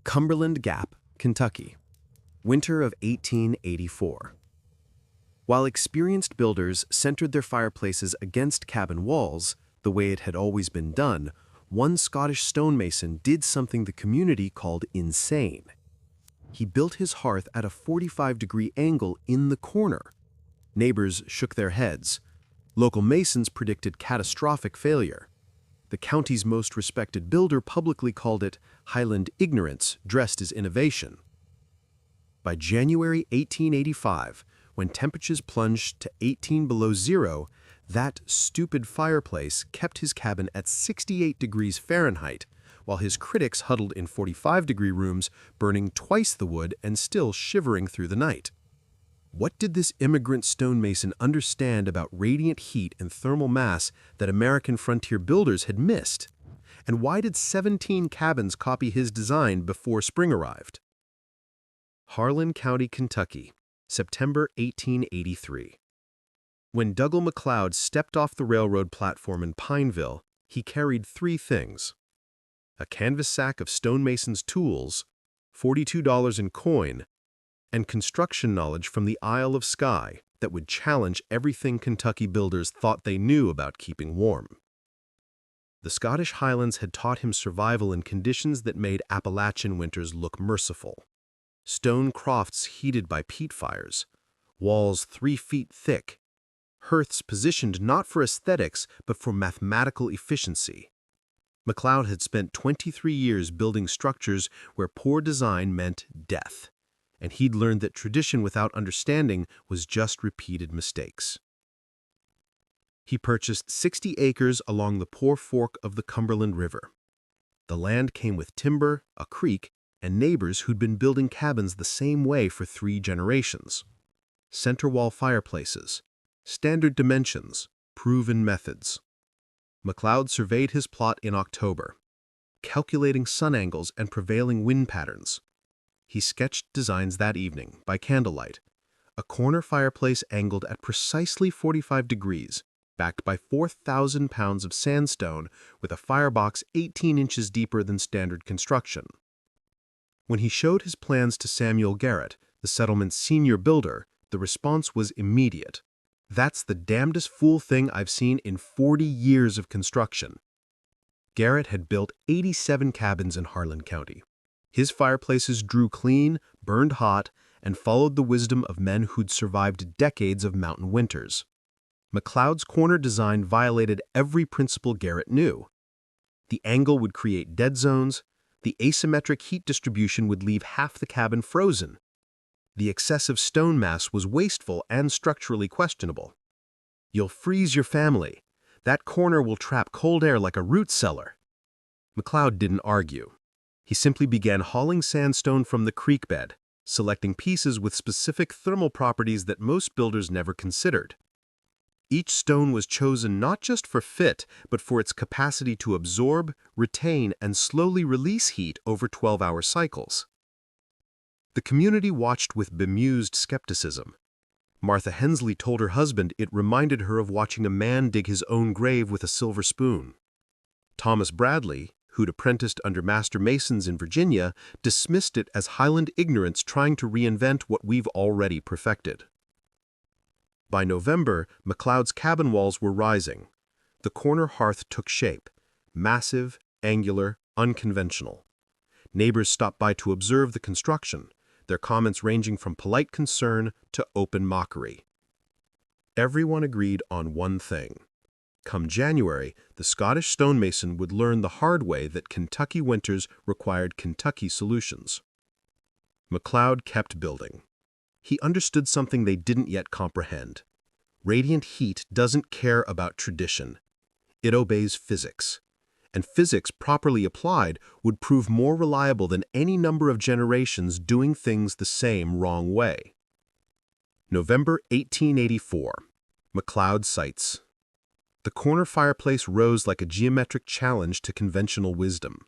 Cumberland Gap, Kentucky. Winter of 1884. While experienced builders centered their fireplaces against cabin walls, the way it had always been done, one Scottish stonemason did something the community called insane. He built his hearth at a 45-degree angle in the corner. Neighbors shook their heads. Local masons predicted catastrophic failure. The county's most respected builder publicly called it Highland ignorance dressed as innovation. By January 1885, when temperatures plunged to 18 below zero, that stupid fireplace kept his cabin at 68 degrees Fahrenheit, while his critics huddled in 45-degree rooms, burning twice the wood and still shivering through the night. What did this immigrant stonemason understand about radiant heat and thermal mass that American frontier builders had missed? And why did 17 cabins copy his design before spring arrived? Harlan County, Kentucky, September 1883. When Eli Mloud stepped off the railroad platform in Pineville, he carried three things: a canvas sack of stonemason's tools, $42 in coin, and construction knowledge from the Isle of Skye that would challenge everything Kentucky builders thought they knew about keeping warm. The Scottish Highlands had taught him survival in conditions that made Appalachian winters look merciful. Stone crofts heated by peat fires, walls 3 feet thick, hearths positioned not for aesthetics but for mathematical efficiency. Mloud had spent 23 years building structures where poor design meant death, and he'd learned that tradition without understanding was just repeated mistakes. He purchased 60 acres along the Poor Fork of the Cumberland River. The land came with timber, a creek, and neighbors who'd been building cabins the same way for 3 generations. Center wall fireplaces, standard dimensions, proven methods. Mloud surveyed his plot in October, calculating sun angles and prevailing wind patterns. He sketched designs that evening, by candlelight, a corner fireplace angled at precisely 45 degrees, backed by 4,000 pounds of sandstone with a firebox 18 inches deeper than standard construction. When he showed his plans to Samuel Garrett, the settlement's senior builder, the response was immediate. "That's the damnedest fool thing I've seen in 40 years of construction." Garrett had built 87 cabins in Harlan County. His fireplaces drew clean, burned hot, and followed the wisdom of men who'd survived decades of mountain winters. Mloud's corner design violated every principle Garrett knew. The angle would create dead zones, the asymmetric heat distribution would leave half the cabin frozen. The excessive stone mass was wasteful and structurally questionable. "You'll freeze your family. That corner will trap cold air like a root cellar." Mloud didn't argue. He simply began hauling sandstone from the creek bed, selecting pieces with specific thermal properties that most builders never considered. Each stone was chosen not just for fit, but for its capacity to absorb, retain, and slowly release heat over 12-hour cycles. The community watched with bemused skepticism. Martha Hensley told her husband it reminded her of watching a man dig his own grave with a silver spoon. Thomas Bradley, who'd apprenticed under master masons in Virginia, dismissed it as Highland ignorance trying to reinvent what we've already perfected. By November, Mloud's cabin walls were rising. The corner hearth took shape, massive, angular, unconventional. Neighbors stopped by to observe the construction, their comments ranging from polite concern to open mockery. Everyone agreed on one thing. Come January, the Scottish stonemason would learn the hard way that Kentucky winters required Kentucky solutions. Mloud kept building. He understood something they didn't yet comprehend. Radiant heat doesn't care about tradition. It obeys physics. And physics properly applied would prove more reliable than any number of generations doing things the same wrong way. November 1884. Mloud sites. The corner fireplace rose like a geometric challenge to conventional wisdom.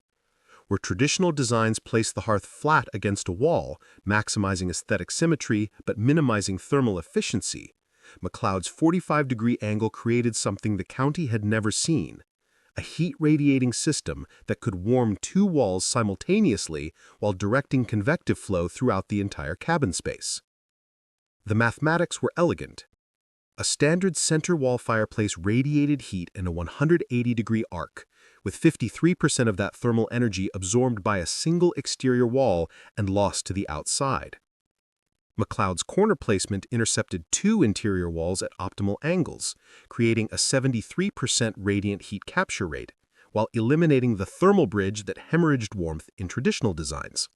Where traditional designs placed the hearth flat against a wall, maximizing aesthetic symmetry but minimizing thermal efficiency, Mloud's 45-degree angle created something the county had never seen: a heat-radiating system that could warm two walls simultaneously while directing convective flow throughout the entire cabin space. The mathematics were elegant. A standard center wall fireplace radiated heat in a 180-degree arc, with 53% of that thermal energy absorbed by a single exterior wall and lost to the outside. Mloud's corner placement intercepted two interior walls at optimal angles, creating a 73% radiant heat capture rate, while eliminating the thermal bridge that hemorrhaged warmth in traditional designs.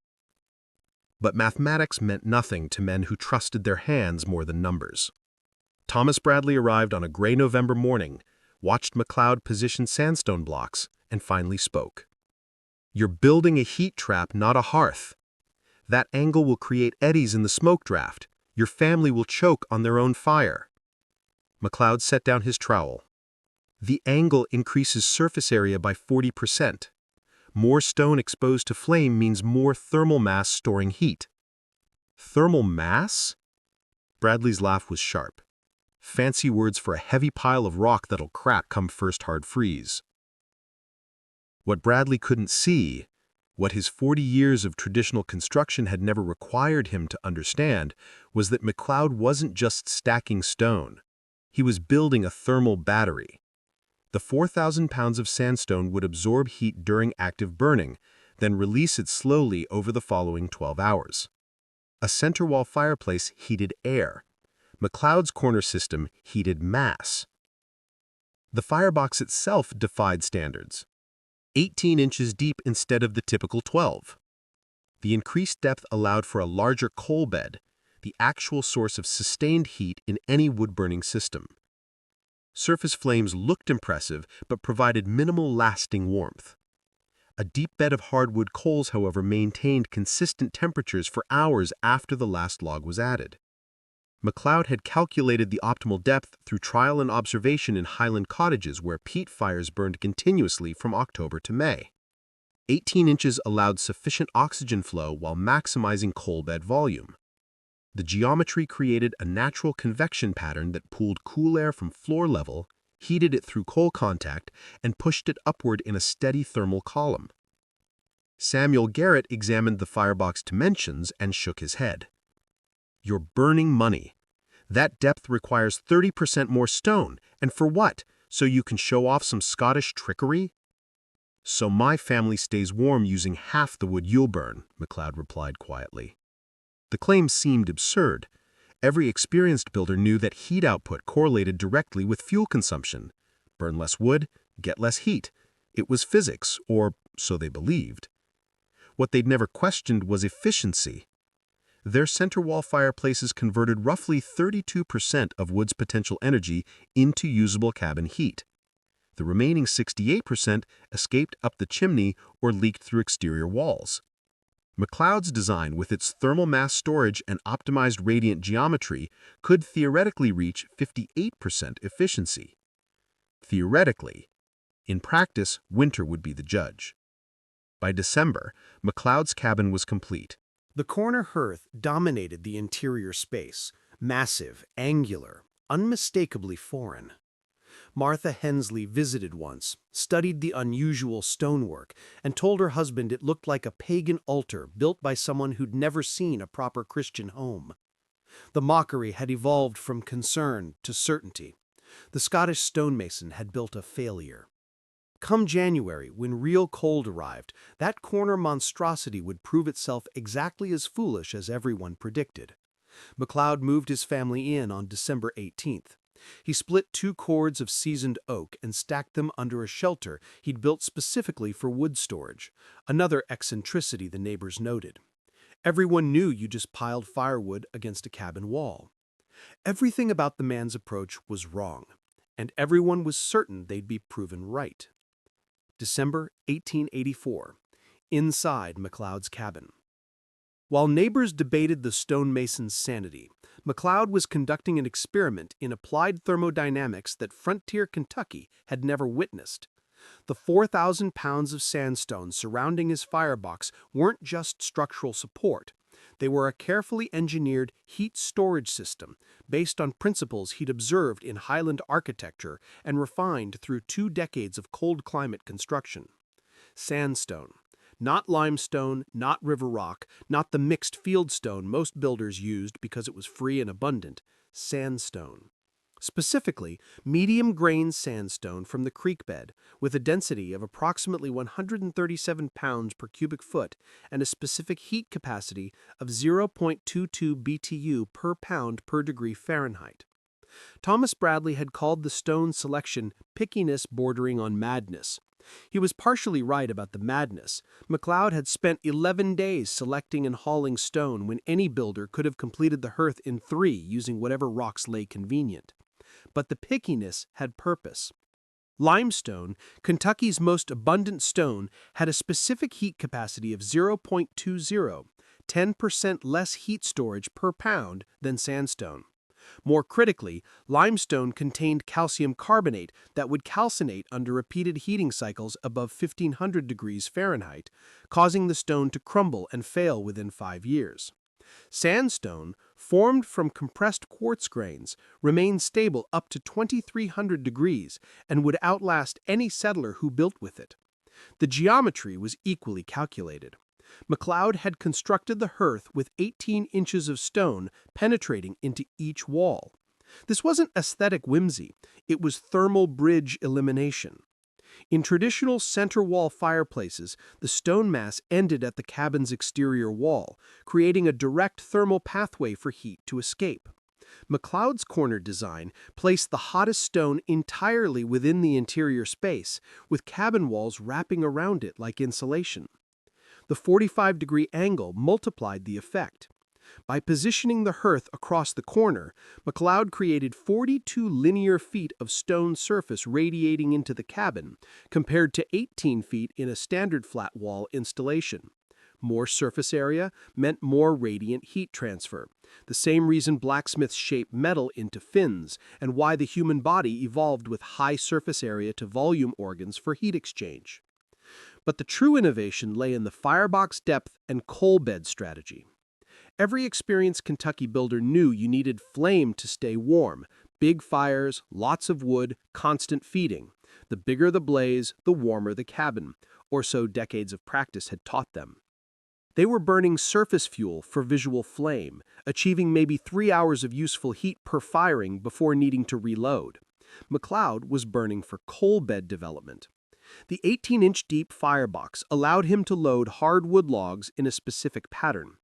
But mathematics meant nothing to men who trusted their hands more than numbers. Thomas Bradley arrived on a gray November morning, watched Mloud position sandstone blocks, and finally spoke. "You're building a heat trap, not a hearth. That angle will create eddies in the smoke draft. Your family will choke on their own fire." Mloud set down his trowel. "The angle increases surface area by 40%. More stone exposed to flame means more thermal mass storing heat." "Thermal mass?" Bradley's laugh was sharp. "Fancy words for a heavy pile of rock that'll crack come first hard freeze." What Bradley couldn't see, what his 40 years of traditional construction had never required him to understand, was that Mloud wasn't just stacking stone. He was building a thermal battery. The 4,000 pounds of sandstone would absorb heat during active burning, then release it slowly over the following 12 hours. A center wall fireplace heated air. Mloud's corner system heated mass. The firebox itself defied standards. 18 inches deep instead of the typical 12. The increased depth allowed for a larger coal bed, the actual source of sustained heat in any wood-burning system. Surface flames looked impressive but provided minimal lasting warmth. A deep bed of hardwood coals, however, maintained consistent temperatures for hours after the last log was added. Mloud had calculated the optimal depth through trial and observation in Highland cottages where peat fires burned continuously from October to May. 18 inches allowed sufficient oxygen flow while maximizing coal bed volume. The geometry created a natural convection pattern that pooled cool air from floor level, heated it through coal contact, and pushed it upward in a steady thermal column. Samuel Garrett examined the firebox dimensions and shook his head. "You're burning money. That depth requires 30% more stone, and for what? So you can show off some Scottish trickery?" "So my family stays warm using half the wood you'll burn," Mloud replied quietly. The claim seemed absurd. Every experienced builder knew that heat output correlated directly with fuel consumption. Burn less wood, get less heat. It was physics, or so they believed. What they'd never questioned was efficiency. Their center wall fireplaces converted roughly 32% of wood's potential energy into usable cabin heat. The remaining 68% escaped up the chimney or leaked through exterior walls. Mloud's design, with its thermal mass storage and optimized radiant geometry, could theoretically reach 58% efficiency. Theoretically. In practice, winter would be the judge. By December, Mloud's cabin was complete. The corner hearth dominated the interior space, massive, angular, unmistakably foreign. Martha Hensley visited once, studied the unusual stonework, and told her husband it looked like a pagan altar built by someone who'd never seen a proper Christian home. The mockery had evolved from concern to certainty. The Scottish stonemason had built a failure. Come January, when real cold arrived, that corner monstrosity would prove itself exactly as foolish as everyone predicted. Mloud moved his family in on December 18th. He split 2 cords of seasoned oak and stacked them under a shelter he'd built specifically for wood storage, another eccentricity the neighbors noted. Everyone knew you just piled firewood against a cabin wall. Everything about the man's approach was wrong, and everyone was certain they'd be proven right. December 1884, inside Mloud's cabin. While neighbors debated the stonemason's sanity, Mloud was conducting an experiment in applied thermodynamics that frontier Kentucky had never witnessed. The 4,000 pounds of sandstone surrounding his firebox weren't just structural support. They were a carefully engineered heat storage system based on principles he'd observed in Highland architecture and refined through 2 decades of cold climate construction. Sandstone. Not limestone, not river rock, not the mixed fieldstone most builders used because it was free and abundant. Sandstone. Specifically, medium-grained sandstone from the creek bed, with a density of approximately 137 pounds per cubic foot and a specific heat capacity of 0.22 BTU per pound per degree Fahrenheit. Thomas Bradley had called the stone selection pickiness bordering on madness. He was partially right about the madness. Mloud had spent 11 days selecting and hauling stone when any builder could have completed the hearth in 3 using whatever rocks lay convenient. But the pickiness had purpose. Limestone, Kentucky's most abundant stone, had a specific heat capacity of 0.20, 10% less heat storage per pound than sandstone. More critically, limestone contained calcium carbonate that would calcinate under repeated heating cycles above 1500 degrees Fahrenheit, causing the stone to crumble and fail within 5 years. Sandstone, formed from compressed quartz grains, remained stable up to 2300 degrees and would outlast any settler who built with it. The geometry was equally calculated. Mloud had constructed the hearth with 18 inches of stone penetrating into each wall. This wasn't aesthetic whimsy, it was thermal bridge elimination. In traditional center wall fireplaces, the stone mass ended at the cabin's exterior wall, creating a direct thermal pathway for heat to escape. Mloud's corner design placed the hottest stone entirely within the interior space, with cabin walls wrapping around it like insulation. The 45-degree angle multiplied the effect. By positioning the hearth across the corner, Mloud created 42 linear feet of stone surface radiating into the cabin, compared to 18 feet in a standard flat wall installation. More surface area meant more radiant heat transfer, the same reason blacksmiths shape metal into fins, and why the human body evolved with high surface area to volume organs for heat exchange. But the true innovation lay in the firebox depth and coal bed strategy. Every experienced Kentucky builder knew you needed flame to stay warm, big fires, lots of wood, constant feeding. The bigger the blaze, the warmer the cabin, or so decades of practice had taught them. They were burning surface fuel for visual flame, achieving maybe 3 hours of useful heat per firing before needing to reload. Mloud was burning for coal bed development. The 18-inch deep firebox allowed him to load hardwood logs in a specific pattern.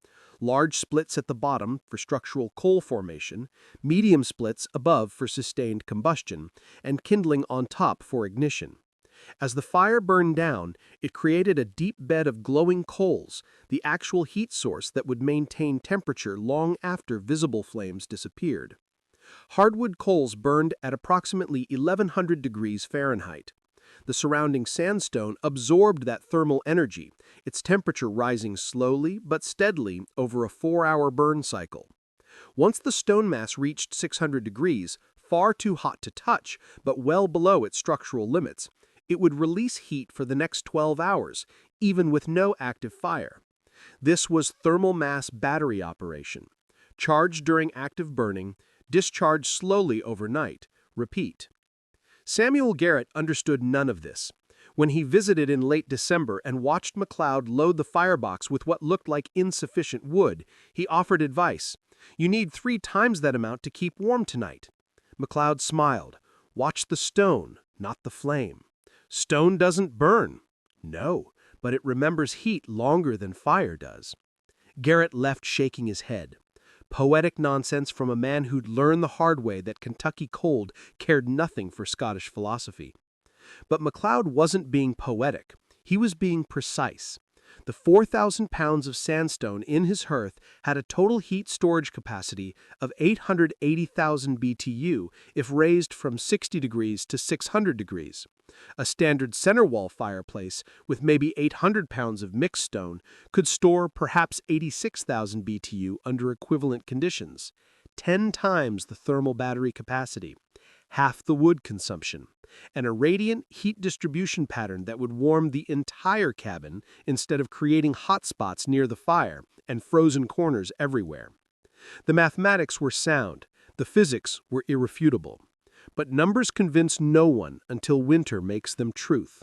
Large splits at the bottom for structural coal formation, medium splits above for sustained combustion, and kindling on top for ignition. As the fire burned down, it created a deep bed of glowing coals, the actual heat source that would maintain temperature long after visible flames disappeared. Hardwood coals burned at approximately 1100 degrees Fahrenheit. The surrounding sandstone absorbed that thermal energy, its temperature rising slowly but steadily over a 4-hour burn cycle. Once the stone mass reached 600 degrees, far too hot to touch, but well below its structural limits, it would release heat for the next 12 hours, even with no active fire. This was thermal mass battery operation. Charge during active burning, discharge slowly overnight, repeat. Samuel Garrett understood none of this. When he visited in late December and watched Mloud load the firebox with what looked like insufficient wood, he offered advice. "You need 3 times that amount to keep warm tonight." Mloud smiled. "Watch the stone, not the flame. Stone doesn't burn." "No, but it remembers heat longer than fire does." Garrett left shaking his head. Poetic nonsense from a man who'd learned the hard way that Kentucky cold cared nothing for Scottish philosophy. But Mloud wasn't being poetic. He was being precise. The 4,000 pounds of sandstone in his hearth had a total heat storage capacity of 880,000 BTU if raised from 60 degrees to 600 degrees. A standard center wall fireplace with maybe 800 pounds of mixed stone could store perhaps 86,000 BTU under equivalent conditions, 10 times the thermal battery capacity, half the wood consumption. and a radiant heat distribution pattern that would warm the entire cabin instead of creating hot spots near the fire and frozen corners everywhere. The mathematics were sound, the physics were irrefutable. But numbers convince no one until winter makes them truth.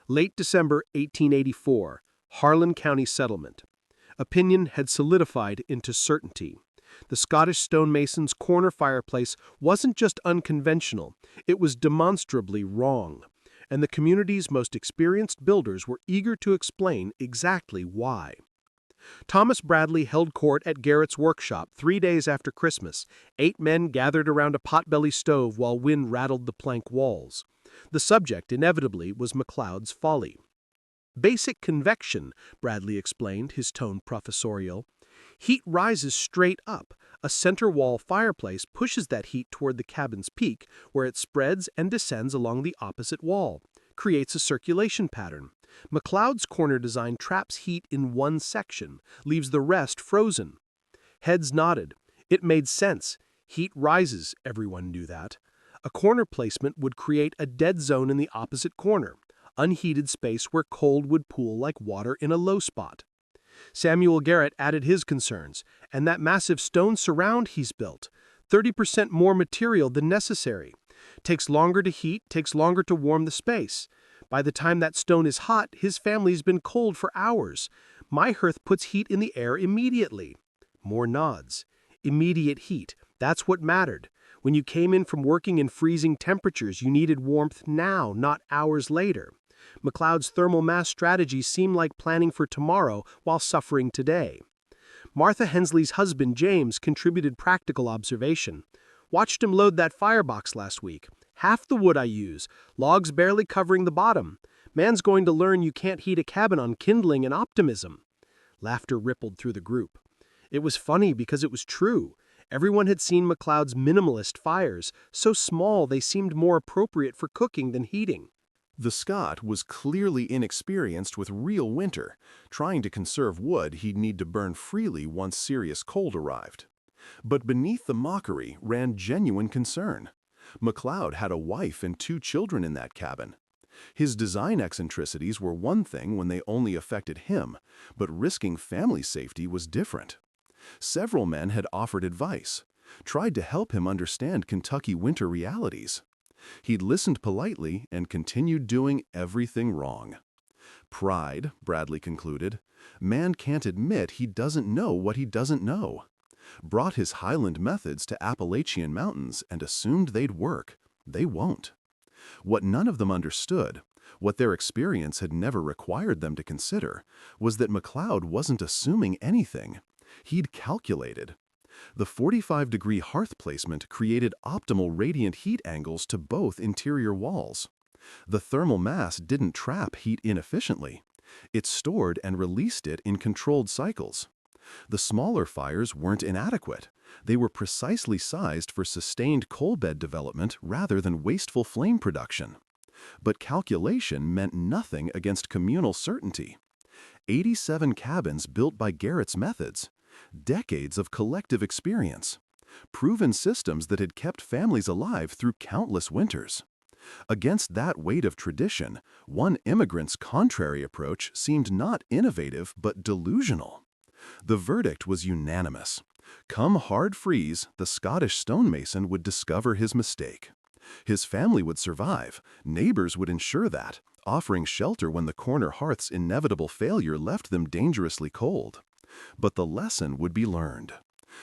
Late December 1884, Harlan County settlement. Opinion had solidified into certainty. The Scottish stonemason's corner fireplace wasn't just unconventional, it was demonstrably wrong. And the community's most experienced builders were eager to explain exactly why. Thomas Bradley held court at Garrett's workshop 3 days after Christmas. 8 men gathered around a potbelly stove while wind rattled the plank walls. The subject, inevitably, was Mloud's folly. Basic convection, Bradley explained, his tone professorial. Heat rises straight up. A center wall fireplace pushes that heat toward the cabin's peak, where it spreads and descends along the opposite wall, creates a circulation pattern. Mloud's corner design traps heat in one section, leaves the rest frozen. Heads nodded. It made sense. Heat rises, everyone knew that. A corner placement would create a dead zone in the opposite corner, unheated space where cold would pool like water in a low spot. Samuel Garrett added his concerns, and that massive stone surround he's built, 30% more material than necessary. Takes longer to heat, takes longer to warm the space. By the time that stone is hot, his family's been cold for hours. My hearth puts heat in the air immediately. More nods. Immediate heat. That's what mattered. When you came in from working in freezing temperatures, you needed warmth now, not hours later. Mloud's thermal mass strategy seemed like planning for tomorrow while suffering today. Martha Hensley's husband, James, contributed practical observation. Watched him load that firebox last week. Half the wood I use, logs barely covering the bottom. Man's going to learn you can't heat a cabin on kindling and optimism. Laughter rippled through the group. It was funny because it was true. Everyone had seen Mloud's minimalist fires, so small they seemed more appropriate for cooking than heating. The Scot was clearly inexperienced with real winter, trying to conserve wood he'd need to burn freely once serious cold arrived. But beneath the mockery ran genuine concern. Mloud had a wife and 2 children in that cabin. His design eccentricities were one thing when they only affected him, but risking family safety was different. Several men had offered advice, tried to help him understand Kentucky winter realities. He'd listened politely and continued doing everything wrong. Pride, Bradley concluded. Man can't admit he doesn't know what he doesn't know. Brought his Highland methods to Appalachian mountains and assumed they'd work. They won't. What none of them understood, what their experience had never required them to consider, was that Mloud wasn't assuming anything. He'd calculated. The 45-degree hearth placement created optimal radiant heat angles to both interior walls. The thermal mass didn't trap heat inefficiently. It stored and released it in controlled cycles. The smaller fires weren't inadequate. They were precisely sized for sustained coal bed development rather than wasteful flame production. But calculation meant nothing against communal certainty. 87 cabins built by Garrett's methods. Decades of collective experience. Proven systems that had kept families alive through countless winters. Against that weight of tradition, one immigrant's contrary approach seemed not innovative but delusional. The verdict was unanimous. Come hard freeze, the Scottish stonemason would discover his mistake. His family would survive, neighbors would ensure that, offering shelter when the corner hearth's inevitable failure left them dangerously cold. But the lesson would be learned.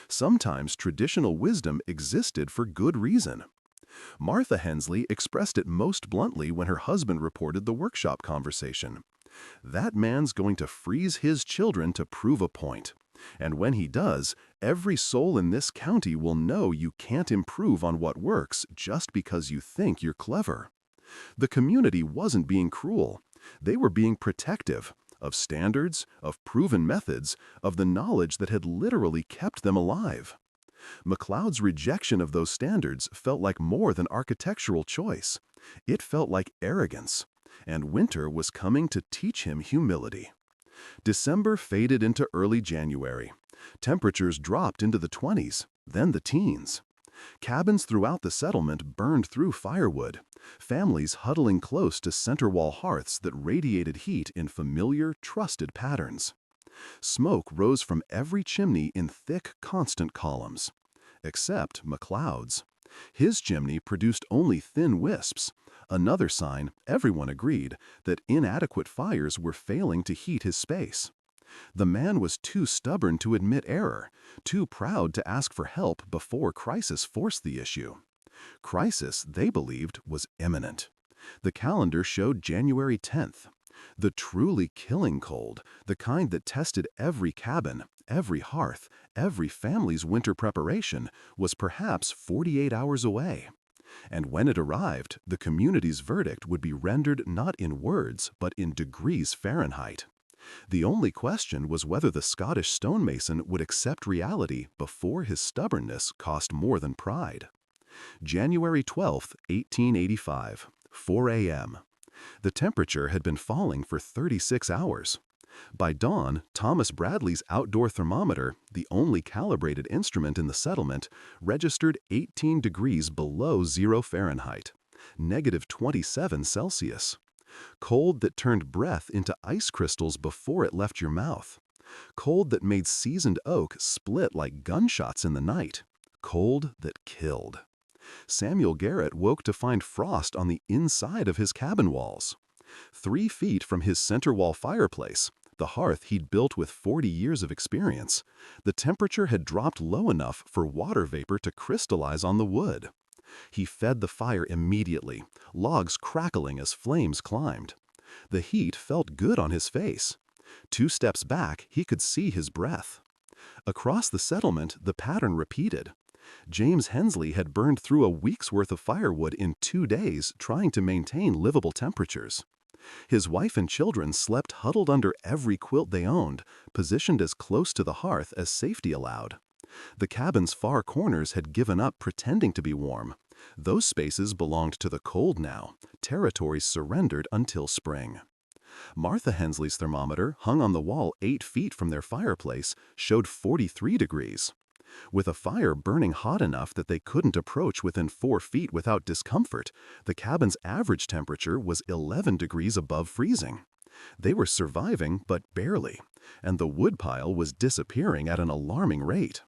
Sometimes traditional wisdom existed for good reason. Martha Hensley expressed it most bluntly when her husband reported the workshop conversation. That man's going to freeze his children to prove a point. And when he does, every soul in this county will know you can't improve on what works just because you think you're clever. The community wasn't being cruel. They were being protective of standards, of proven methods, of the knowledge that had literally kept them alive. Mloud's rejection of those standards felt like more than architectural choice. It felt like arrogance. And winter was coming to teach him humility. December faded into early January. Temperatures dropped into the 20s, then the teens. Cabins throughout the settlement burned through firewood, families huddling close to center wall hearths that radiated heat in familiar, trusted patterns. Smoke rose from every chimney in thick, constant columns. Except Mloud's. His chimney produced only thin wisps, another sign, everyone agreed, that inadequate fires were failing to heat his space. The man was too stubborn to admit error, too proud to ask for help before crisis forced the issue. Crisis, they believed, was imminent. The calendar showed January 10th. The truly killing cold, the kind that tested every cabin, every hearth, every family's winter preparation, was perhaps 48 hours away. And when it arrived, the community's verdict would be rendered not in words, but in degrees Fahrenheit. The only question was whether the Scottish stonemason would accept reality before his stubbornness cost more than pride. January 12, 1885, 4 a.m. The temperature had been falling for 36 hours. By dawn, Thomas Bradley's outdoor thermometer, the only calibrated instrument in the settlement, registered 18 degrees below 0 Fahrenheit, -27 Celsius. Cold that turned breath into ice crystals before it left your mouth. Cold that made seasoned oak split like gunshots in the night. Cold that killed. Samuel Garrett woke to find frost on the inside of his cabin walls. 3 feet from his center wall fireplace, the hearth he'd built with 40 years of experience, the temperature had dropped low enough for water vapor to crystallize on the wood. He fed the fire immediately, logs crackling as flames climbed. The heat felt good on his face. 2 steps back, he could see his breath. Across the settlement, the pattern repeated. James Hensley had burned through a week's worth of firewood in 2 days trying to maintain livable temperatures. His wife and children slept huddled under every quilt they owned, positioned as close to the hearth as safety allowed. The cabin's far corners had given up pretending to be warm. Those spaces belonged to the cold now, territories surrendered until spring. Martha Hensley's thermometer, hung on the wall 8 feet from their fireplace, showed 43 degrees. With a fire burning hot enough that they couldn't approach within 4 feet without discomfort, the cabin's average temperature was 11 degrees above freezing. They were surviving, but barely, and the woodpile was disappearing at an alarming rate.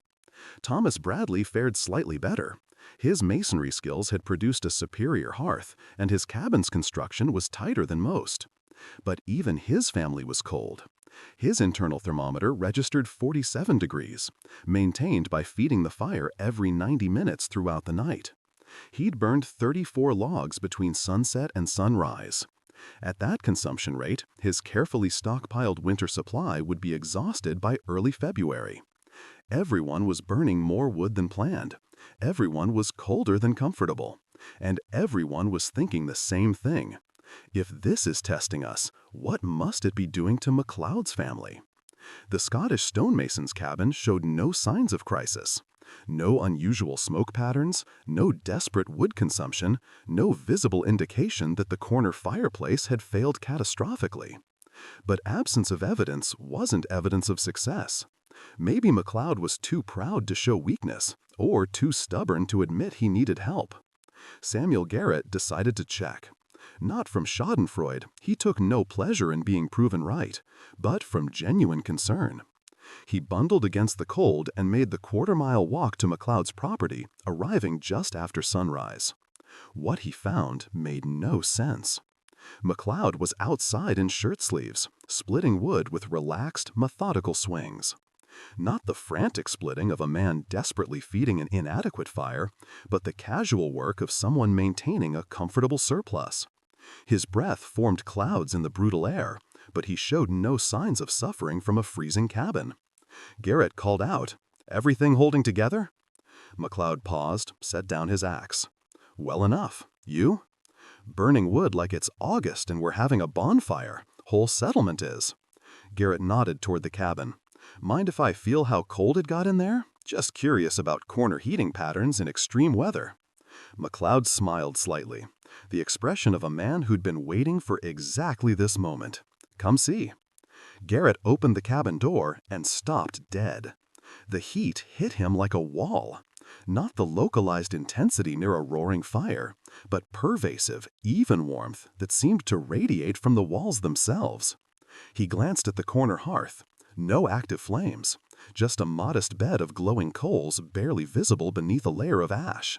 Thomas Bradley fared slightly better. His masonry skills had produced a superior hearth, and his cabin's construction was tighter than most. But even his family was cold. His internal thermometer registered 47 degrees, maintained by feeding the fire every 90 minutes throughout the night. He'd burned 34 logs between sunset and sunrise. At that consumption rate, his carefully stockpiled winter supply would be exhausted by early February. Everyone was burning more wood than planned. Everyone was colder than comfortable. And everyone was thinking the same thing. If this is testing us, what must it be doing to Mloud's family? The Scottish stonemason's cabin showed no signs of crisis. No unusual smoke patterns, no desperate wood consumption, no visible indication that the corner fireplace had failed catastrophically. But absence of evidence wasn't evidence of success. Maybe Mloud was too proud to show weakness, or too stubborn to admit he needed help. Samuel Garrett decided to check. Not from schadenfreude, he took no pleasure in being proven right, but from genuine concern. He bundled against the cold and made the quarter-mile walk to Mloud's property, arriving just after sunrise. What he found made no sense. Mloud was outside in shirt sleeves, splitting wood with relaxed, methodical swings. Not the frantic splitting of a man desperately feeding an inadequate fire, but the casual work of someone maintaining a comfortable surplus. His breath formed clouds in the brutal air, but he showed no signs of suffering from a freezing cabin. Garrett called out, "Everything holding together?" Mloud paused, set down his axe. "Well enough. You?" "Burning wood like it's August and we're having a bonfire. Whole settlement is." Garrett nodded toward the cabin. "Mind if I feel how cold it got in there? Just curious about corner heating patterns in extreme weather." Mloud smiled slightly, the expression of a man who'd been waiting for exactly this moment. "Come see." Garrett opened the cabin door and stopped dead. The heat hit him like a wall. Not the localized intensity near a roaring fire, but pervasive, even warmth that seemed to radiate from the walls themselves. He glanced at the corner hearth. No active flames, just a modest bed of glowing coals barely visible beneath a layer of ash.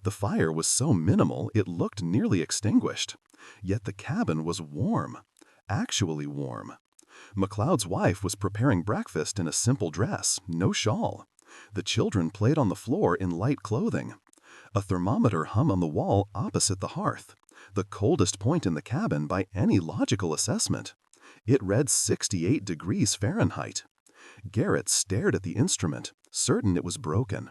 The fire was so minimal it looked nearly extinguished. Yet the cabin was warm, actually warm. McLeod's wife was preparing breakfast in a simple dress, no shawl. The children played on the floor in light clothing. A thermometer hung on the wall opposite the hearth, the coldest point in the cabin by any logical assessment. It read 68 degrees Fahrenheit. Garrett stared at the instrument, certain it was broken.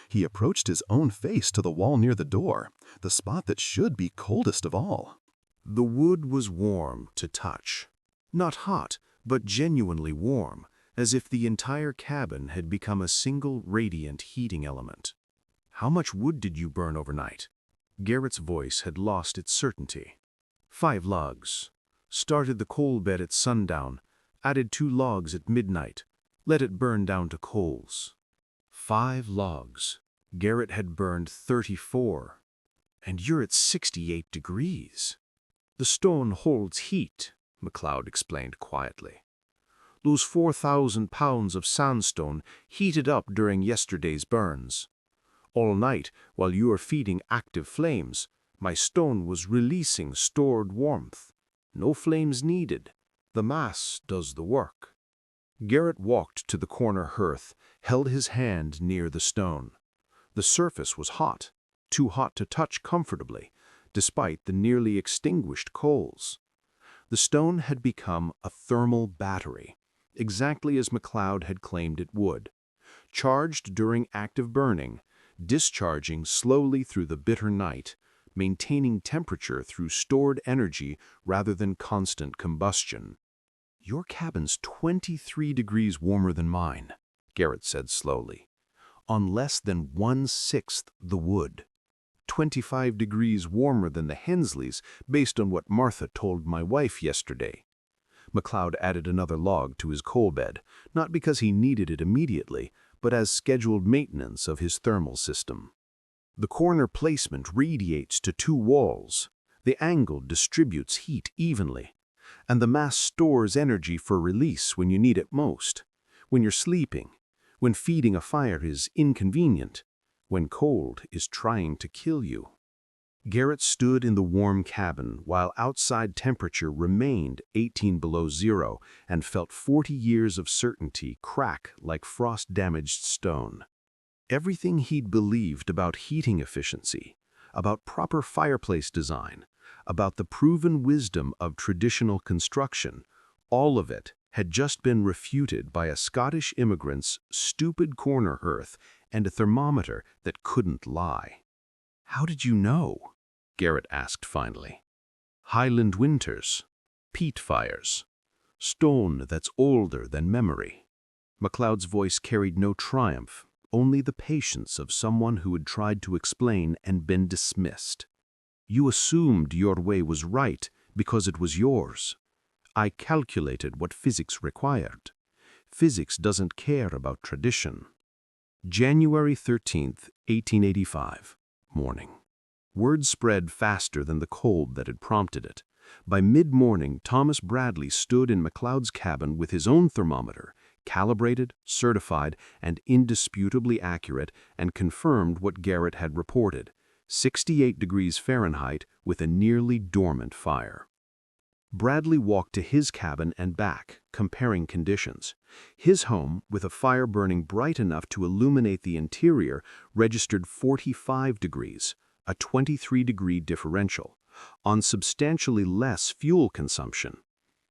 He approached his own face to the wall near the door, the spot that should be coldest of all. The wood was warm to touch. Not hot, but genuinely warm, as if the entire cabin had become a single radiant heating element. "How much wood did you burn overnight?" Garrett's voice had lost its certainty. 5 logs. Started the coal bed at sundown, added 2 logs at midnight, let it burn down to coals. 5 logs. Garrett had burned 34. And you're at 68 degrees. "The stone holds heat," McLeod explained quietly. "Those 4,000 pounds of sandstone heated up during yesterday's burns. All night, while you were feeding active flames, my stone was releasing stored warmth. No flames needed. The mass does the work." Garrett walked to the corner hearth, held his hand near the stone. The surface was hot, too hot to touch comfortably, despite the nearly extinguished coals. The stone had become a thermal battery, exactly as McLeod had claimed it would, charged during active burning, discharging slowly through the bitter night, maintaining temperature through stored energy rather than constant combustion. "Your cabin's 23 degrees warmer than mine," Garrett said slowly, "on less than 1/6 the wood. 25 degrees warmer than the Hensleys, based on what Martha told my wife yesterday." McLeod added another log to his coal bed, not because he needed it immediately, but as scheduled maintenance of his thermal system. "The corner placement radiates to 2 walls. The angle distributes heat evenly, and the mass stores energy for release when you need it most. When you're sleeping, when feeding a fire is inconvenient, when cold is trying to kill you." Garrett stood in the warm cabin while outside temperature remained 18 below zero and felt 40 years of certainty crack like frost-damaged stone. Everything he'd believed about heating efficiency, about proper fireplace design, about the proven wisdom of traditional construction, all of it had just been refuted by a Scottish immigrant's stupid corner hearth and a thermometer that couldn't lie. "How did you know?" Garrett asked finally. "Highland winters, peat fires, stone that's older than memory." McLeod's voice carried no triumph, only the patience of someone who had tried to explain and been dismissed. "You assumed your way was right because it was yours. I calculated what physics required. Physics doesn't care about tradition." January 13th, 1885, morning. Word spread faster than the cold that had prompted it. By mid-morning, Thomas Bradley stood in McLeod's cabin with his own thermometer, calibrated, certified, and indisputably accurate, and confirmed what Garrett had reported: 68 degrees Fahrenheit with a nearly dormant fire. Bradley walked to his cabin and back, comparing conditions. His home, with a fire burning bright enough to illuminate the interior, registered 45 degrees, a 23-degree differential, on substantially less fuel consumption.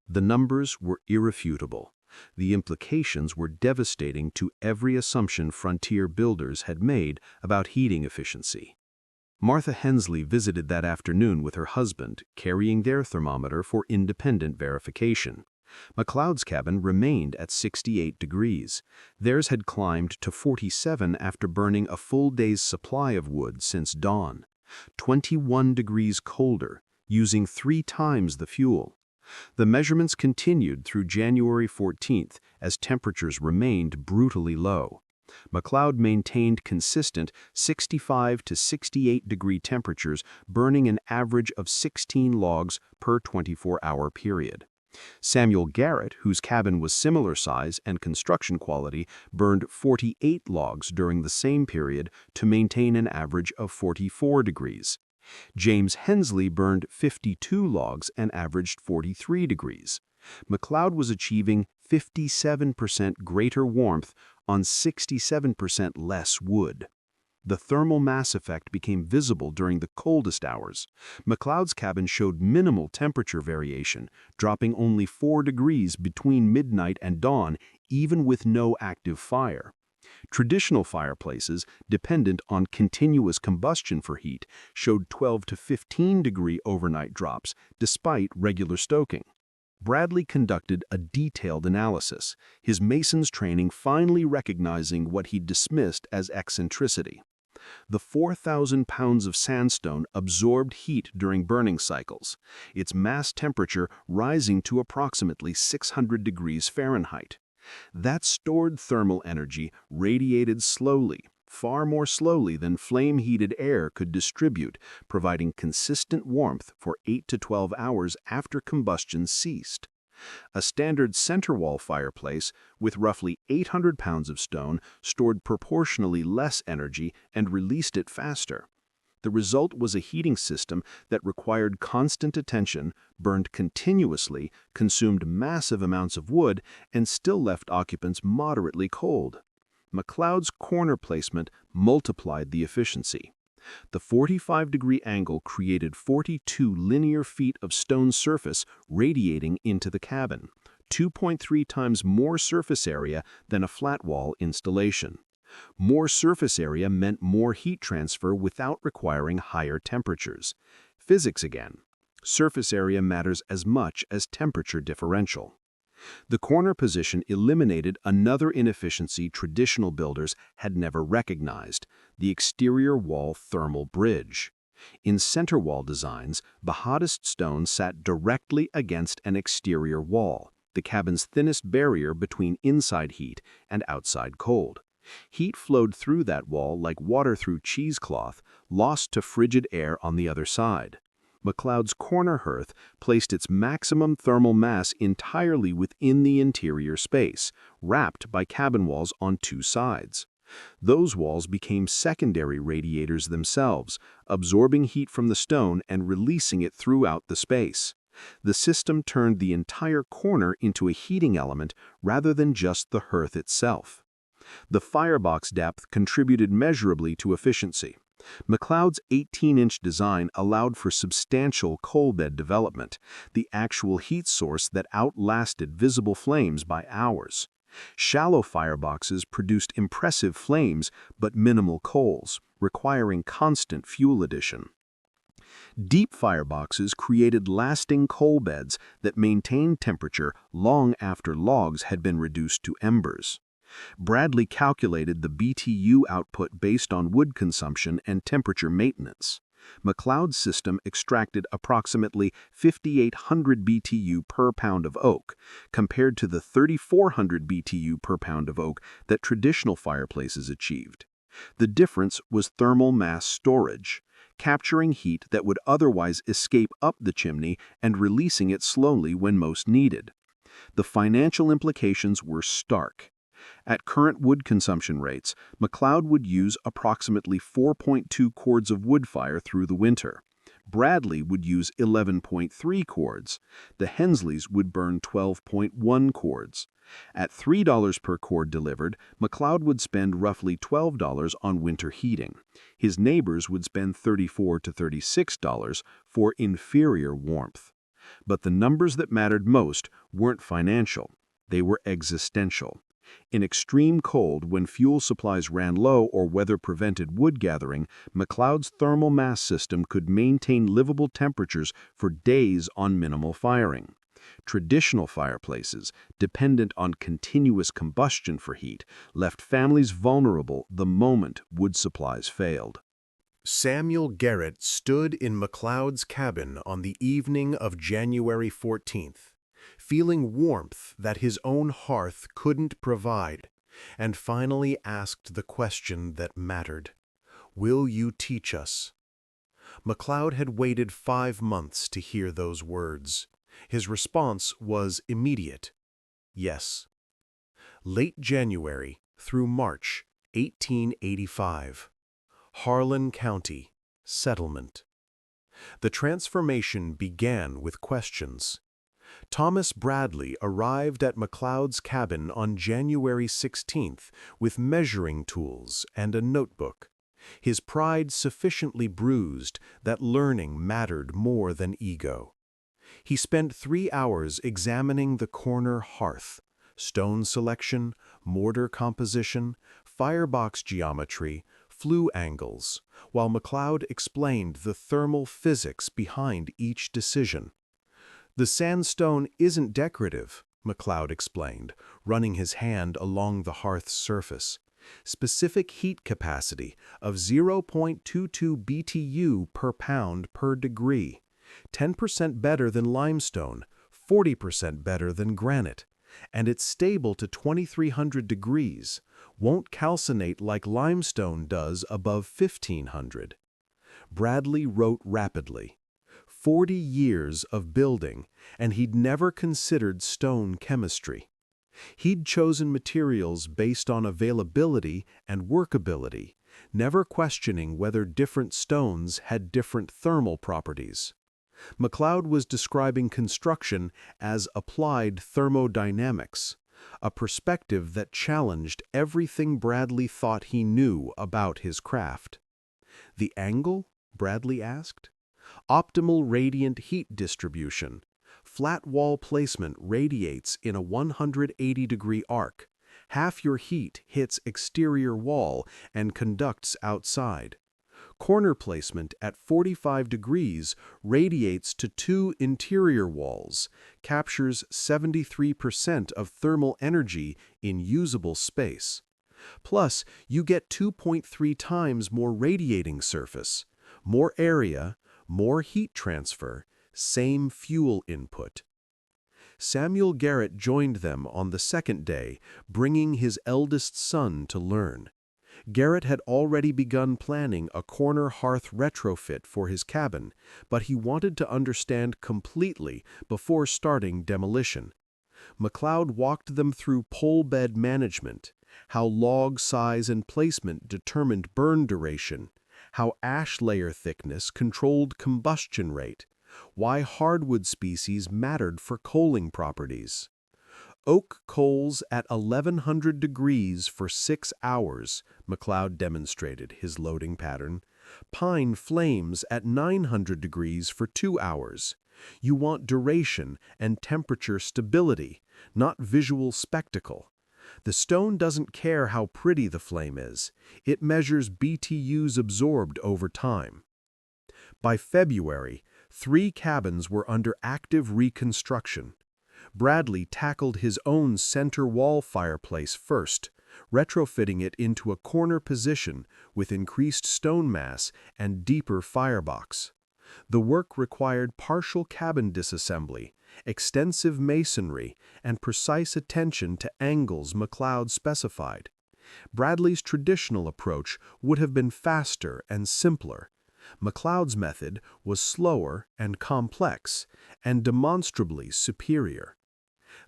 The numbers were irrefutable. The implications were devastating to every assumption frontier builders had made about heating efficiency. Martha Hensley visited that afternoon with her husband, carrying their thermometer for independent verification. McLeod's cabin remained at 68 degrees. Theirs had climbed to 47 after burning a full day's supply of wood since dawn. 21 degrees colder, using 3 times the fuel. The measurements continued through January 14th as temperatures remained brutally low. Mloud maintained consistent 65 to 68 degree temperatures, burning an average of 16 logs per 24-hour period. Samuel Garrett, whose cabin was similar size and construction quality, burned 48 logs during the same period to maintain an average of 44 degrees. James Hensley burned 52 logs and averaged 43 degrees. Mloud was achieving 57% greater warmth on 67% less wood. The thermal mass effect became visible during the coldest hours. Mloud's cabin showed minimal temperature variation, dropping only 4 degrees between midnight and dawn, even with no active fire. Traditional fireplaces, dependent on continuous combustion for heat, showed 12 to 15 degree overnight drops, despite regular stoking. Bradley conducted a detailed analysis, his mason's training finally recognizing what he dismissed as eccentricity. The 4,000 pounds of sandstone absorbed heat during burning cycles, its mass temperature rising to approximately 600 degrees Fahrenheit. That stored thermal energy radiated slowly, far more slowly than flame-heated air could distribute, providing consistent warmth for 8 to 12 hours after combustion ceased. A standard center wall fireplace with roughly 800 pounds of stone stored proportionally less energy and released it faster. The result was a heating system that required constant attention, burned continuously, consumed massive amounts of wood, and still left occupants moderately cold. Mloud's corner placement multiplied the efficiency. The 45-degree angle created 42 linear feet of stone surface radiating into the cabin, 2.3 times more surface area than a flat wall installation. More surface area meant more heat transfer without requiring higher temperatures. Physics again. Surface area matters as much as temperature differential. The corner position eliminated another inefficiency traditional builders had never recognized, the exterior wall thermal bridge. In center wall designs, the hottest stone sat directly against an exterior wall, the cabin's thinnest barrier between inside heat and outside cold. Heat flowed through that wall like water through cheesecloth, lost to frigid air on the other side. Mloud's corner hearth placed its maximum thermal mass entirely within the interior space, wrapped by cabin walls on two sides. Those walls became secondary radiators themselves, absorbing heat from the stone and releasing it throughout the space. The system turned the entire corner into a heating element rather than just the hearth itself. The firebox depth contributed measurably to efficiency. Mloud's 18-inch design allowed for substantial coal bed development, the actual heat source that outlasted visible flames by hours. Shallow fireboxes produced impressive flames but minimal coals, requiring constant fuel addition. Deep fireboxes created lasting coal beds that maintained temperature long after logs had been reduced to embers. Bradley calculated the BTU output based on wood consumption and temperature maintenance. Mloud's system extracted approximately 5,800 BTU per pound of oak, compared to the 3,400 BTU per pound of oak that traditional fireplaces achieved. The difference was thermal mass storage, capturing heat that would otherwise escape up the chimney and releasing it slowly when most needed. The financial implications were stark. At current wood consumption rates, Mloud would use approximately 4.2 cords of wood fire through the winter. Bradley would use 11.3 cords. The Hensleys would burn 12.1 cords. At $3 per cord delivered, Mloud would spend roughly $12 on winter heating. His neighbors would spend $34 to $36 for inferior warmth. But the numbers that mattered most weren't financial. They were existential. In extreme cold, when fuel supplies ran low or weather prevented wood gathering, Mloud's thermal mass system could maintain livable temperatures for days on minimal firing. Traditional fireplaces, dependent on continuous combustion for heat, left families vulnerable the moment wood supplies failed. Samuel Garrett stood in Mloud's cabin on the evening of January 14th. Feeling warmth that his own hearth couldn't provide, and finally asked the question that mattered. "Will you teach us?" Mloud had waited 5 months to hear those words. His response was immediate. Yes. Late January through March 1885. Harlan County, Settlement. The transformation began with questions. Thomas Bradley arrived at Mloud's cabin on January 16th with measuring tools and a notebook, his pride sufficiently bruised that learning mattered more than ego. He spent 3 hours examining the corner hearth, stone selection, mortar composition, firebox geometry, flue angles, while Mloud explained the thermal physics behind each decision. "The sandstone isn't decorative," Mloud explained, running his hand along the hearth's surface. "Specific heat capacity of 0.22 BTU per pound per degree, 10% better than limestone, 40% better than granite, and it's stable to 2300 degrees, won't calcinate like limestone does above 1500. Bradley wrote rapidly. 40 years of building, and he'd never considered stone chemistry. He'd chosen materials based on availability and workability, never questioning whether different stones had different thermal properties. Mloud was describing construction as applied thermodynamics, a perspective that challenged everything Bradley thought he knew about his craft. "The angle?" Bradley asked. "Optimal radiant heat distribution. Flat wall placement radiates in a 180-degree arc. Half your heat hits exterior wall and conducts outside. Corner placement at 45 degrees radiates to 2 interior walls, captures 73% of thermal energy in usable space. Plus, you get 2.3 times more radiating surface, more area, more heat transfer, same fuel input." Samuel Garrett joined them on the second day, bringing his eldest son to learn. Garrett had already begun planning a corner hearth retrofit for his cabin, but he wanted to understand completely before starting demolition. Mloud walked them through pole bed management, how log size and placement determined burn duration, how ash layer thickness controlled combustion rate, why hardwood species mattered for coaling properties. "Oak coals at 1100 degrees for 6 hours, Mloud demonstrated his loading pattern. "Pine flames at 900 degrees for 2 hours. You want duration and temperature stability, not visual spectacle. The stone doesn't care how pretty the flame is. It measures BTUs absorbed over time." By February, 3 cabins were under active reconstruction. Bradley tackled his own center wall fireplace first, retrofitting it into a corner position with increased stone mass and deeper firebox. The work required partial cabin disassembly, extensive masonry, and precise attention to angles Mloud specified. Bradley's traditional approach would have been faster and simpler. Mloud's method was slower and complex, and demonstrably superior.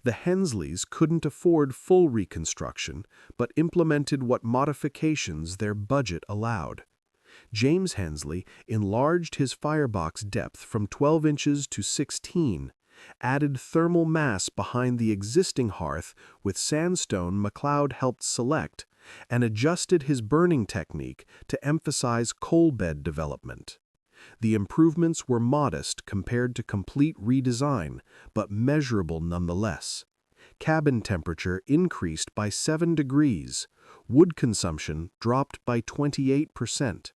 The Hensleys couldn't afford full reconstruction, but implemented what modifications their budget allowed. James Hensley enlarged his firebox depth from 12 inches to 16, added thermal mass behind the existing hearth with sandstone Mloud helped select, and adjusted his burning technique to emphasize coal bed development. The improvements were modest compared to complete redesign, but measurable nonetheless. Cabin temperature increased by 7 degrees. Wood consumption dropped by 28%.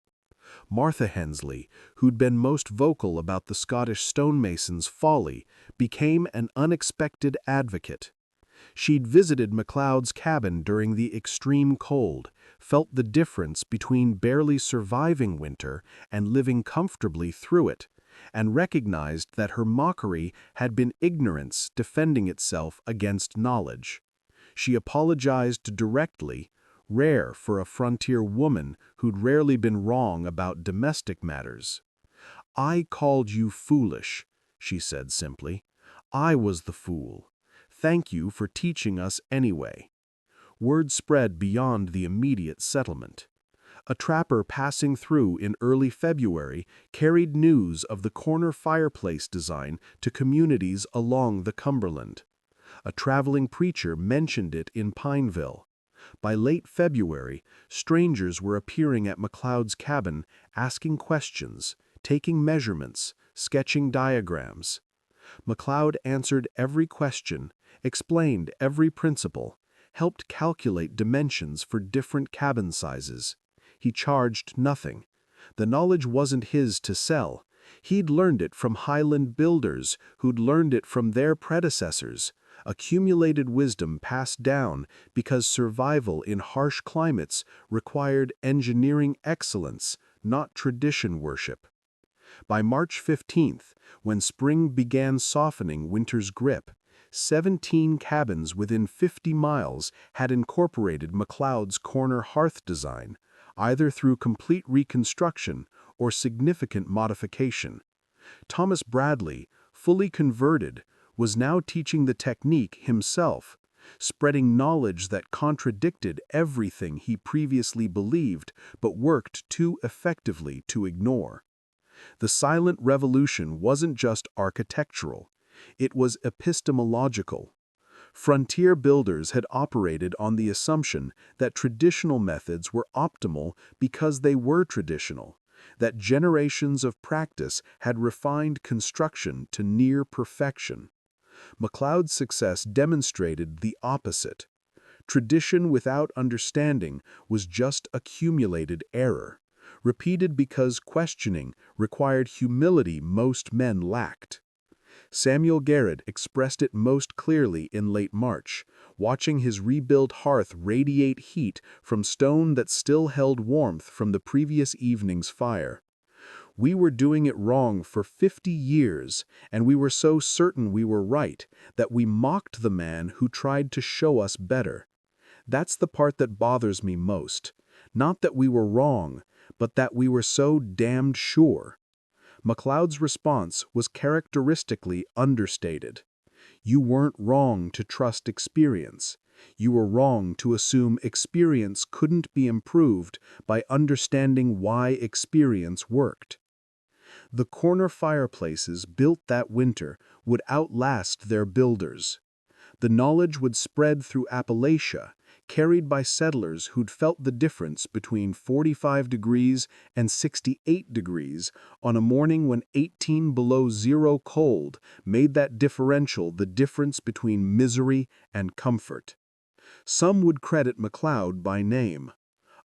Martha Hensley, who'd been most vocal about the Scottish stonemason's folly, became an unexpected advocate. She'd visited Mloud's cabin during the extreme cold, felt the difference between barely surviving winter and living comfortably through it, and recognized that her mockery had been ignorance defending itself against knowledge. She apologized directly, rare for a frontier woman who'd rarely been wrong about domestic matters. "I called you foolish," she said simply. "I was the fool. Thank you for teaching us anyway." Word spread beyond the immediate settlement. A trapper passing through in early February carried news of the corner fireplace design to communities along the Cumberland. A traveling preacher mentioned it in Pineville. By late February, strangers were appearing at Mloud's cabin, asking questions, taking measurements, sketching diagrams. Mloud answered every question, explained every principle, helped calculate dimensions for different cabin sizes. He charged nothing. The knowledge wasn't his to sell. He'd learned it from Highland builders who'd learned it from their predecessors, accumulated wisdom passed down because survival in harsh climates required engineering excellence, not tradition worship. By March 15th, when spring began softening winter's grip, 17 cabins within 50 miles had incorporated Mloud's corner hearth design, either through complete reconstruction or significant modification. Thomas Bradley, fully converted, was now teaching the technique himself, spreading knowledge that contradicted everything he previously believed but worked too effectively to ignore. The silent revolution wasn't just architectural, it was epistemological. Frontier builders had operated on the assumption that traditional methods were optimal because they were traditional, that generations of practice had refined construction to near perfection. Mloud's success demonstrated the opposite. Tradition without understanding was just accumulated error, repeated because questioning required humility most men lacked. Samuel Garrett expressed it most clearly in late March, watching his rebuilt hearth radiate heat from stone that still held warmth from the previous evening's fire. "We were doing it wrong for 50 years, and we were so certain we were right that we mocked the man who tried to show us better. That's the part that bothers me most. Not that we were wrong, but that we were so damned sure." Mloud's response was characteristically understated. "You weren't wrong to trust experience. You were wrong to assume experience couldn't be improved by understanding why experience worked." The corner fireplaces built that winter would outlast their builders. The knowledge would spread through Appalachia, carried by settlers who'd felt the difference between 45 degrees and 68 degrees on a morning when 18 below zero cold made that differential the difference between misery and comfort. Some would credit Mloud by name.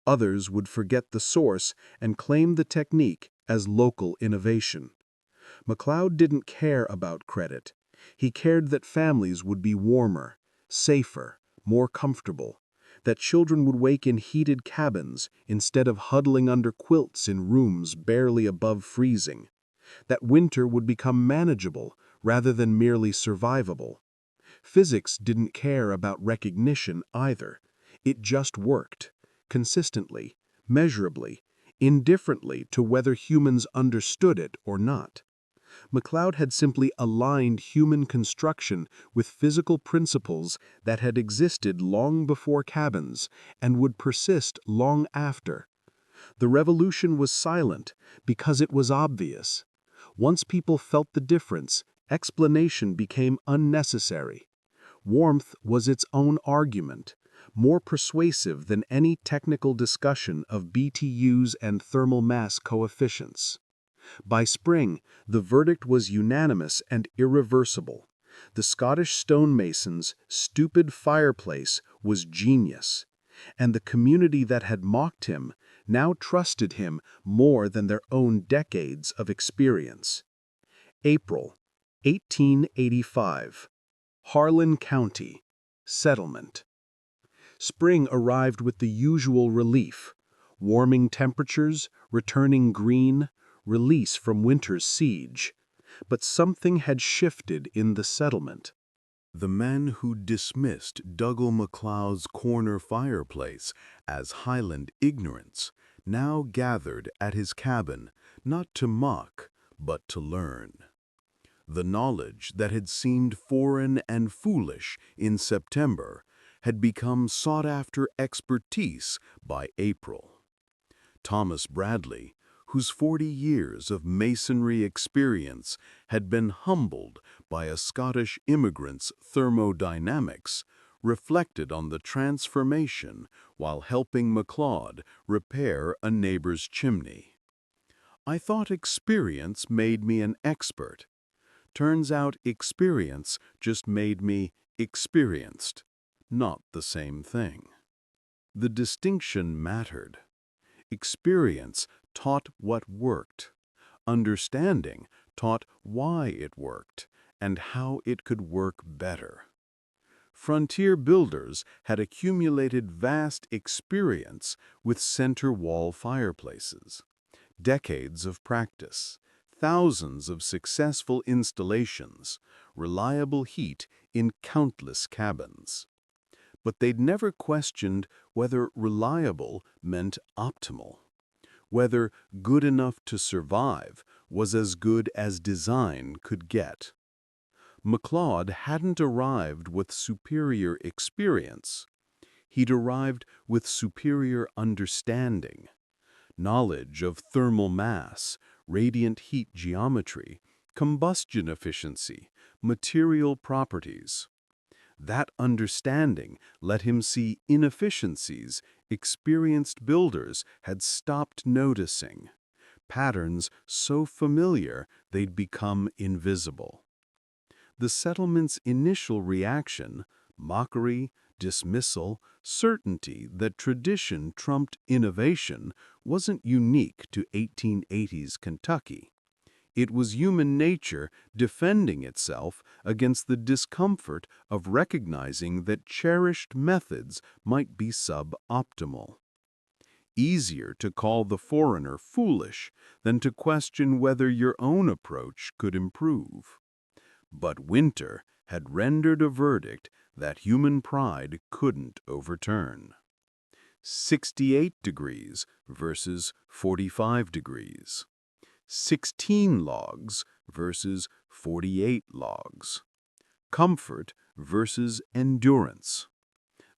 Others would forget the source and claim the technique as local innovation. Mloud didn't care about credit. He cared that families would be warmer, safer, more comfortable, that children would wake in heated cabins instead of huddling under quilts in rooms barely above freezing, that winter would become manageable rather than merely survivable. Physics didn't care about recognition either. It just worked, consistently, measurably, indifferently to whether humans understood it or not. Mloud had simply aligned human construction with physical principles that had existed long before cabins and would persist long after. The revolution was silent because it was obvious. Once people felt the difference, explanation became unnecessary. Warmth was its own argument, more persuasive than any technical discussion of BTUs and thermal mass coefficients. By spring, the verdict was unanimous and irreversible. The Scottish stonemason's stupid fireplace was genius, and the community that had mocked him now trusted him more than their own decades of experience. April 1885. Harlan County. Settlement. Spring arrived with the usual relief: warming temperatures, returning green, release from winter's siege. But something had shifted in the settlement. The men who dismissed Dougal MacLeod's corner fireplace as Highland ignorance now gathered at his cabin not to mock, but to learn. The knowledge that had seemed foreign and foolish in September had become sought-after expertise by April. Thomas Bradley, whose 40 years of masonry experience had been humbled by a Scottish immigrant's thermodynamics, reflected on the transformation while helping MacLeod repair a neighbor's chimney. "I thought experience made me an expert. Turns out experience just made me experienced, not the same thing." The distinction mattered. Experience taught what worked. Understanding taught why it worked and how it could work better. Frontier builders had accumulated vast experience with center wall fireplaces. Decades of practice, thousands of successful installations, reliable heat in countless cabins. But they'd never questioned whether reliable meant optimal, whether good enough to survive was as good as design could get. MacLeod hadn't arrived with superior experience. He'd arrived with superior understanding, knowledge of thermal mass, radiant heat geometry, combustion efficiency, material properties. That understanding let him see inefficiencies experienced builders had stopped noticing, patterns so familiar they'd become invisible. The settlement's initial reaction, mockery, dismissal, certainty that tradition trumped innovation, wasn't unique to 1880s Kentucky. It was human nature defending itself against the discomfort of recognizing that cherished methods might be suboptimal. Easier to call the foreigner foolish than to question whether your own approach could improve. But winter had rendered a verdict that human pride couldn't overturn. 68 degrees versus 45 degrees. 16 logs versus 48 logs. Comfort versus endurance.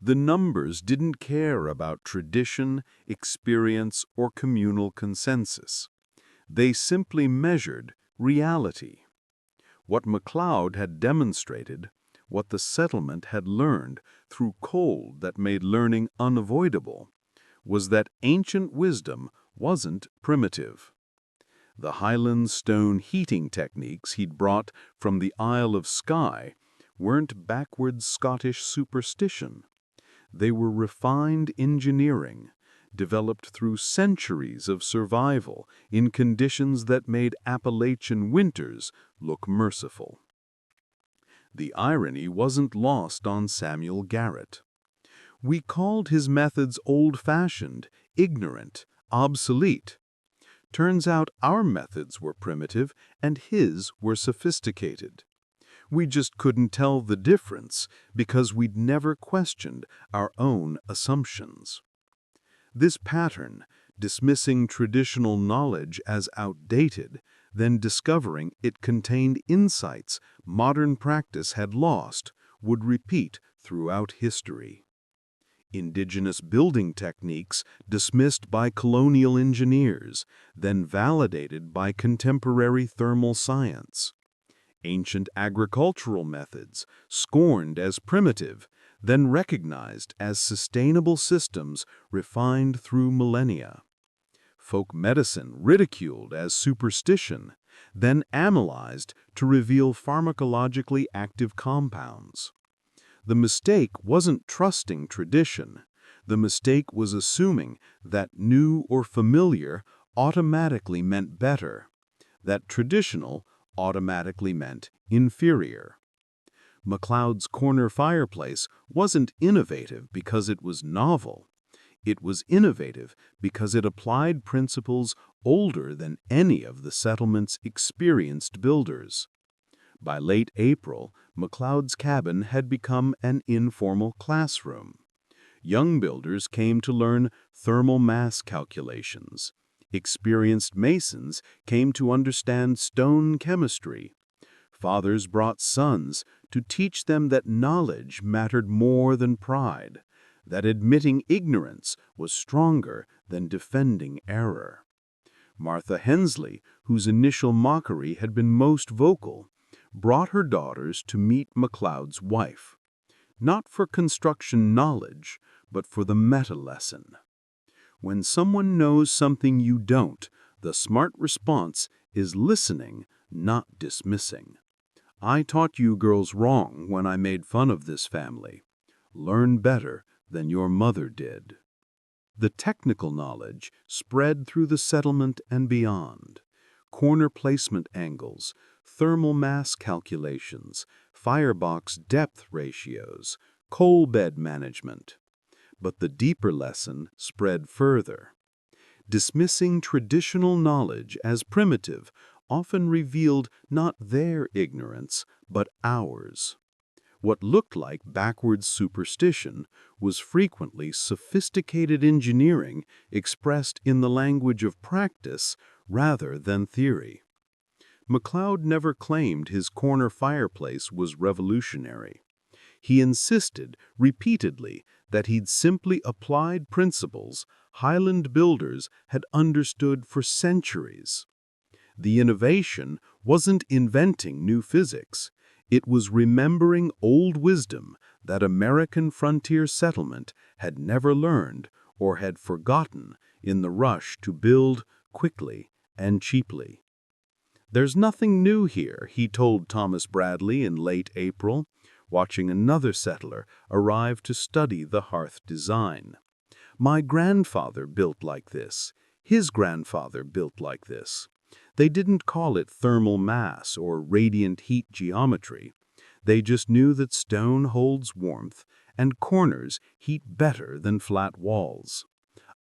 The numbers didn't care about tradition, experience, or communal consensus. They simply measured reality. What MacLeod had demonstrated, what the settlement had learned through cold that made learning unavoidable, was that ancient wisdom wasn't primitive. The Highland stone heating techniques he'd brought from the Isle of Skye weren't backward Scottish superstition. They were refined engineering, developed through centuries of survival in conditions that made Appalachian winters look merciful. The irony wasn't lost on Samuel Garrett. We called his methods old-fashioned, ignorant, obsolete. Turns out our methods were primitive and his were sophisticated. We just couldn't tell the difference because we'd never questioned our own assumptions. This pattern, dismissing traditional knowledge as outdated, then discovering it contained insights modern practice had lost, would repeat throughout history. Indigenous building techniques dismissed by colonial engineers, then validated by contemporary thermal science. Ancient agricultural methods, scorned as primitive, then recognized as sustainable systems refined through millennia. Folk medicine ridiculed as superstition, then analyzed to reveal pharmacologically active compounds. The mistake wasn't trusting tradition. The mistake was assuming that new or familiar automatically meant better, that traditional automatically meant inferior. MacLeod's corner fireplace wasn't innovative because it was novel. It was innovative because it applied principles older than any of the settlement's experienced builders. By late April, Mloud's cabin had become an informal classroom. Young builders came to learn thermal mass calculations. Experienced masons came to understand stone chemistry. Fathers brought sons to teach them that knowledge mattered more than pride, that admitting ignorance was stronger than defending error. Martha Hensley, whose initial mockery had been most vocal, brought her daughters to meet Mloud's wife, not for construction knowledge, but for the meta-lesson. When someone knows something you don't, the smart response is listening, not dismissing. I taught you girls wrong when I made fun of this family. Learn better than your mother did. The technical knowledge spread through the settlement and beyond. Corner placement angles, thermal mass calculations, firebox depth ratios, coal bed management. But the deeper lesson spread further. Dismissing traditional knowledge as primitive often revealed not their ignorance, but ours. What looked like backwards superstition was frequently sophisticated engineering expressed in the language of practice rather than theory. Mloud never claimed his corner fireplace was revolutionary. He insisted repeatedly that he'd simply applied principles Highland builders had understood for centuries. The innovation wasn't inventing new physics. It was remembering old wisdom that American frontier settlement had never learned or had forgotten in the rush to build quickly and cheaply. There's nothing new here, he told Thomas Bradley in late April, watching another settler arrive to study the hearth design. My grandfather built like this. His grandfather built like this. They didn't call it thermal mass or radiant heat geometry. They just knew that stone holds warmth and corners heat better than flat walls.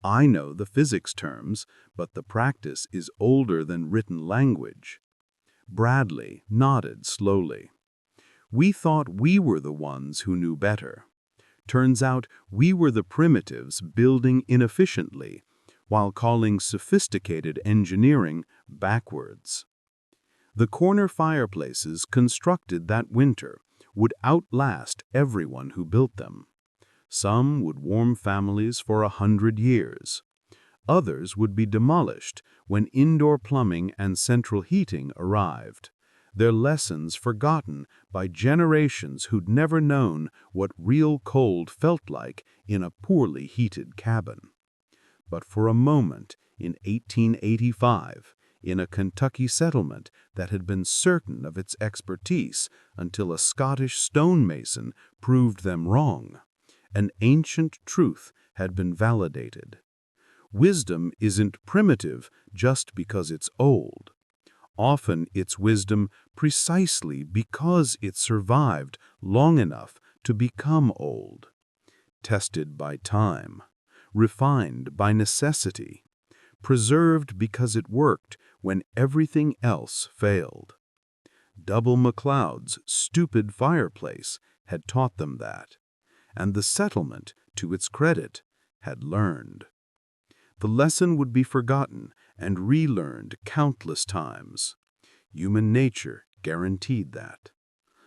I know the physics terms, but the practice is older than written language. Bradley nodded slowly. We thought we were the ones who knew better. Turns out we were the primitives building inefficiently, while calling sophisticated engineering backwards. The corner fireplaces constructed that winter would outlast everyone who built them. Some would warm families for 100 years. Others would be demolished when indoor plumbing and central heating arrived, their lessons forgotten by generations who'd never known what real cold felt like in a poorly heated cabin. But for a moment, in 1885, in a Kentucky settlement that had been certain of its expertise until a Scottish stonemason proved them wrong, an ancient truth had been validated. Wisdom isn't primitive just because it's old. Often it's wisdom precisely because it survived long enough to become old. Tested by time, refined by necessity, preserved because it worked when everything else failed. Double Mloud's stupid fireplace had taught them that, and the settlement, to its credit, had learned. The lesson would be forgotten and relearned countless times. Human nature guaranteed that.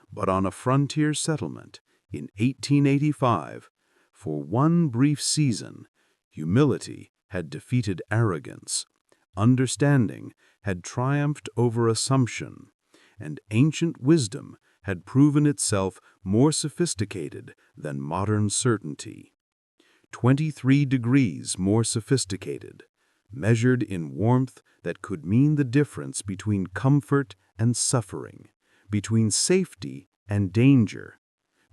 But on a frontier settlement in 1885, for one brief season, humility had defeated arrogance, understanding had triumphed over assumption, and ancient wisdom had proven itself more sophisticated than modern certainty. 23 degrees more sophisticated, measured in warmth that could mean the difference between comfort and suffering, between safety and danger,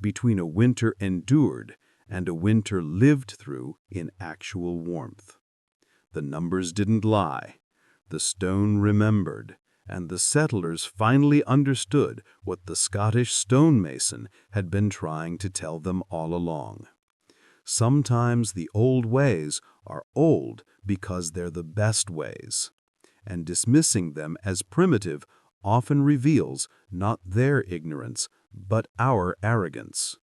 between a winter endured and a winter lived through in actual warmth. The numbers didn't lie. The stone remembered, and the settlers finally understood what the Scottish stonemason had been trying to tell them all along. Sometimes the old ways are old because they're the best ways, and dismissing them as primitive often reveals not their ignorance, but our arrogance.